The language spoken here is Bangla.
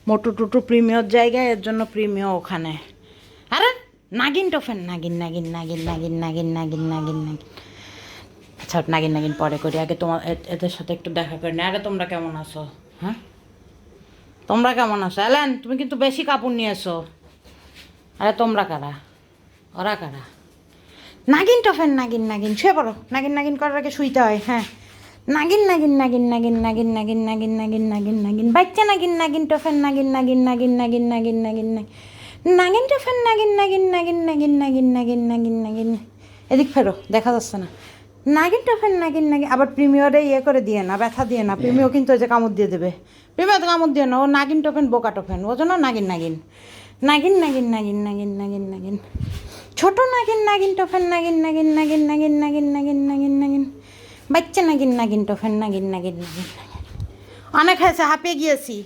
মোটু টুটু প্রিমিয়র জায়গায়, এর জন্য প্রিমিয় ওখানে। আরে নাগিন টোফেন, নাগিন নাগিন নাগিন নাগিন নাগিন নাগিন নাগিন নাগিন। আচ্ছা নাগিন নাগিন পরে করি, আগে তোমার এদের সাথে একটু দেখা করি না। আগে তোমরা কেমন আছো? হ্যাঁ তোমরা কেমন আছো? অ্যালেন তুমি কিন্তু বেশি কাপড় নিয়ে এসো। আরে তোমরা কারা? ওরা কারা? নাগিন টোফেন, নাগিন নাগিন, শুয়ে পড়ো। নাগিন নাগিন করার আগে শুইতে হয়। হ্যাঁ নাগিন নাগিন নাগিন নাগিন নাগিন নাগিন নাগিন নাগিন নাগিন নাগিন, বাচ্চা নাগিন নাগিন টোফেন, নাগিন নাগিন নাগিন নাগিন নাগিন নাগিন নাগিন টোফেন, নাগিন নাগিন নাগিন নাগিন নাগিন নাগিন নাগিন নাগিন। এদিক ফেরো, দেখা যাচ্ছে না। নাগিন টোফেন, নাগিন নাগিন। আবার প্রিমিয়রে ইয়ে করে দিয়ে না, ব্যথা দিয়ে না। প্রিমিয় কিন্তু ওই যে কামড় দিয়ে দেবে। প্রিমিয় তো কামড় দিয়ে না, ও নাগিন টোফেন, বোকা টোফেন, ও জন্য নাগিন নাগিন নাগিন নাগিন নাগিন নাগিন নাগিন নাগিন। ছোট নাগিন নাগিন টোফেন, নাগিন নাগিন নাগিন নাগিন নাগিন নাগিন নাগিন নাগিন, বাচ্চা নাগিন নাগিন টোফেন, নাগিন নাগিন নাগিন নাগিন। অনেক হয়েছে, হাঁপিয়ে গিয়েছি।